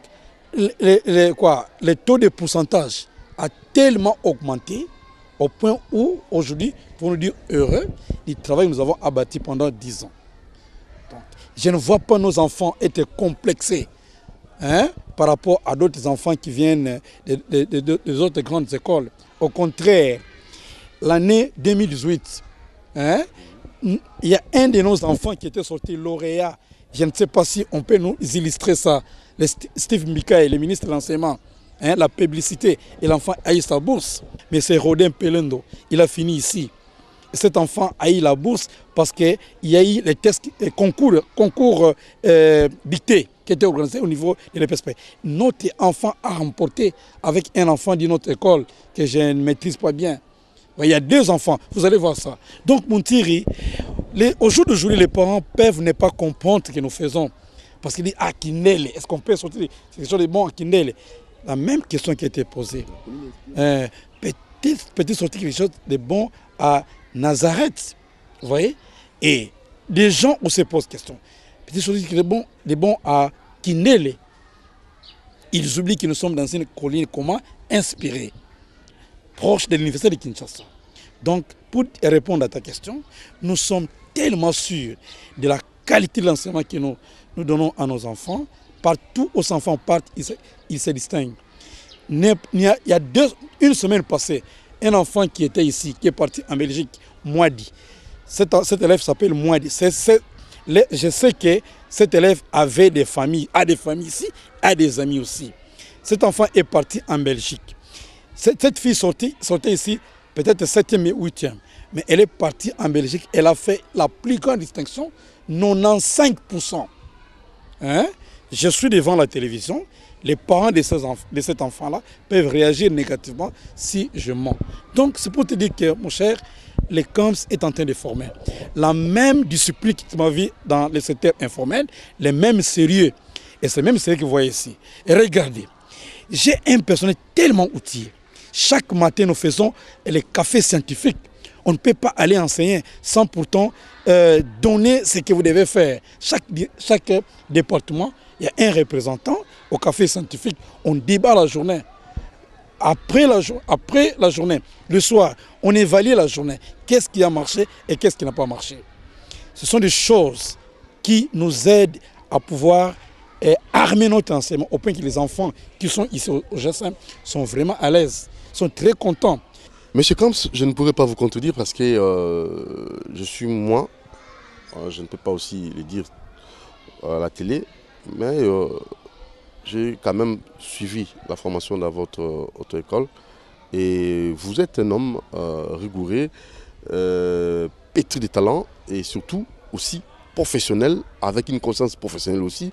le taux de pourcentage a tellement augmenté au point où, aujourd'hui, pour nous dire heureux, du travail que nous avons abattu pendant 10 ans. Donc, je ne vois pas nos enfants être complexés par rapport à d'autres enfants qui viennent des autres grandes écoles. Au contraire, l'année 2018, il y a un de nos enfants qui était sorti lauréat. Je ne sais pas si on peut nous illustrer ça. Steve Mikaï, le ministre de l'Enseignement, la publicité, et l'enfant a eu sa bourse. Mais c'est Rodin Pelendo, il a fini ici. Et cet enfant a eu la bourse parce qu'il y a eu les tests, les concours dictés qui étaient organisés au niveau de l'EPSP. Notre enfant a remporté avec un enfant d'une autre école que je ne maîtrise pas bien. Il y a 2 enfants, vous allez voir ça. Donc, mon Thierry, au jour d'aujourd'hui, les parents peuvent ne pas comprendre ce que nous faisons. Parce qu'ils disent, ah, Kindele, est-ce qu'on peut sortir quelque chose de bon à Kindele? La même question qui a été posée. Peut-il sortir quelque chose de bon à Nazareth? Vous voyez? Et des gens où se posent question. Peut-il sortir quelque chose de bon à Kindele? Ils oublient que nous sommes dans une colline comment inspirée, proche de l'université de Kinshasa. Donc, pour répondre à ta question, nous sommes tellement sûrs de la qualité de l'enseignement que nous donnons à nos enfants. Partout où ces enfants partent, ils se distinguent. Il y a une semaine passée, un enfant qui était ici, qui est parti en Belgique, Moadi. Cet élève s'appelle Moadi. Je sais que cet élève avait des familles, a des familles ici, a des amis aussi. Cet enfant est parti en Belgique. Cette fille sortait ici, peut-être 7e et 8e. Mais elle est partie en Belgique. Elle a fait la plus grande distinction, 95%. je suis devant la télévision, les parents de cet enfant-là peuvent réagir négativement si je mens. Donc c'est pour te dire que, mon cher, les CAMS est en train de former la même discipline qui m'a vu dans le secteur informel, les mêmes sérieux. Et c'est le même sérieux que vous voyez ici. Et regardez, j'ai un personnel tellement outillé. Chaque matin, nous faisons les cafés scientifiques. On ne peut pas aller enseigner sans pourtant donner ce que vous devez faire. Chaque département, il y a un représentant au café scientifique. On débat la journée. Après la journée, le soir, on évalue la journée. Qu'est-ce qui a marché et qu'est-ce qui n'a pas marché. Ce sont des choses qui nous aident à pouvoir armer notre enseignement au point que les enfants qui sont ici au GSM sont vraiment à l'aise, sont très contents. Monsieur Camps, je ne pourrais pas vous contredire parce que je suis moi, je ne peux pas aussi le dire à la télé, mais j'ai quand même suivi la formation dans votre auto-école et vous êtes un homme rigoureux, pétri de talent et surtout aussi professionnel, avec une conscience professionnelle aussi.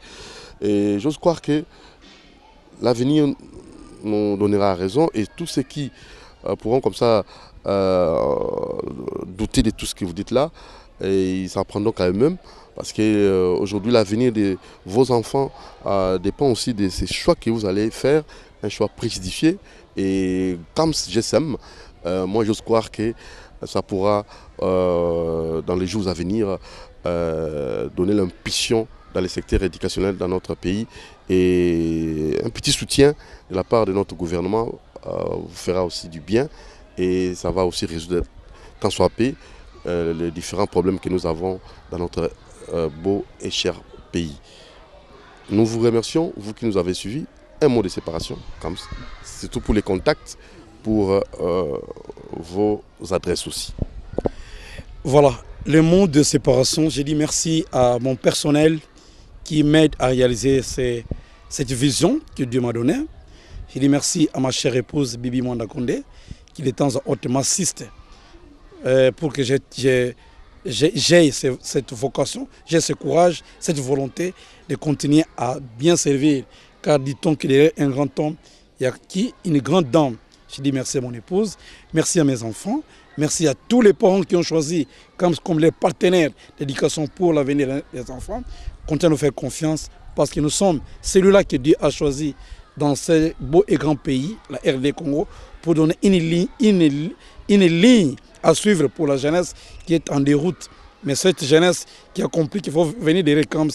Et j'ose croire que l'avenir nous donnera raison et tous ceux qui pourront comme ça douter de tout ce que vous dites là, et ils s'en prendront quand même, parce qu'aujourd'hui l'avenir de vos enfants dépend aussi de ces choix que vous allez faire, un choix préjudifié. Et comme GSM, moi j'ose croire que ça pourra dans les jours à venir donner l'impulsion dans les secteurs éducationnels dans notre pays, et un petit soutien de la part de notre gouvernement vous fera aussi du bien, et ça va aussi résoudre tant soit peu les différents problèmes que nous avons dans notre beau et cher pays. Nous vous remercions, vous qui nous avez suivis. Un mot de séparation, surtout pour les contacts, pour vos adresses aussi. Voilà, le mot de séparation, j'ai dit merci à mon personnel qui m'aide à réaliser cette vision que Dieu m'a donnée. J'ai dit merci à ma chère épouse Bibi Mwanda Kondé, qui de temps en temps m'assiste pour que j'ai cette vocation, j'ai ce courage, cette volonté de continuer à bien servir. Car dit-on qu'il y a un grand homme, il y a une grande dame. Je dis merci à mon épouse, merci à mes enfants, merci à tous les parents qui ont choisi comme les partenaires d'éducation pour l'avenir des enfants. Continuez à nous faire confiance parce que nous sommes celui-là que Dieu a choisi dans ce beau et grand pays, la RD Congo, pour donner une ligne à suivre pour la jeunesse qui est en déroute. Mais cette jeunesse qui a compris qu'il faut venir des Camps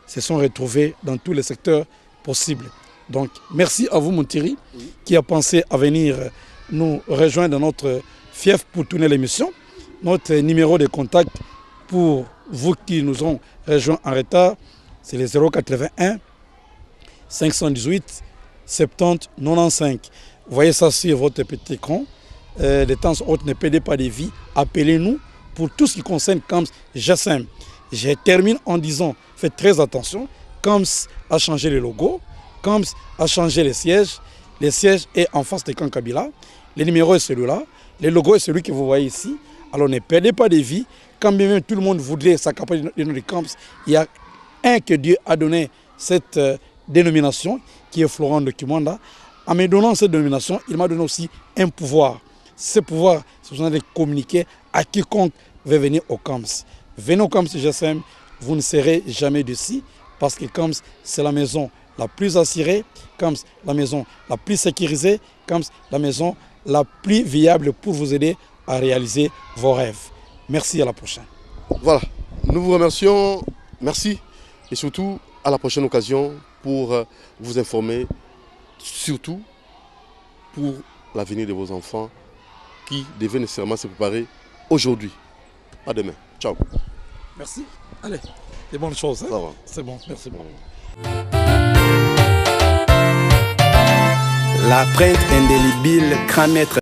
se sont retrouvés dans tous les secteurs possibles. Donc merci à vous, mon Thierry, qui a pensé à venir nous rejoindre dans notre fief pour tourner l'émission. Notre numéro de contact pour vous qui nous ont rejoints en retard, c'est le 081 518 70 95. Vous voyez ça sur votre petit écran. De temps en temps, ne perdez pas de vie. Appelez-nous pour tout ce qui concerne Camps GSM. Je termine en disant, faites très attention. Camps a changé le logo. Camps a changé les sièges. Les sièges est en face de Camp Kabila. Le numéro est celui-là. Le logo est celui que vous voyez ici. Alors ne perdez pas de vie. Quand même tout le monde voudrait s'accaparer de nos Camps, il y a un que Dieu a donné cette dénomination, qui est Florent de Kimanda. En me donnant cette dénomination, il m'a donné aussi un pouvoir. Ce pouvoir, c'est de communiquer à quiconque veut venir au Camps. Venez au Camps GSM, vous ne serez jamais déçus, parce que Camps, c'est la maison la plus assurée, Camps, la maison la plus sécurisée, Camps, la maison la plus viable pour vous aider à réaliser vos rêves. Merci, à la prochaine. Voilà, nous vous remercions, merci, et surtout à la prochaine occasion pour vous informer, surtout pour l'avenir de vos enfants qui devaient nécessairement se préparer aujourd'hui. À demain. Ciao. Merci. Allez, des bonnes choses. Hein? C'est bon, merci beaucoup. La prête indélébile, grand maître.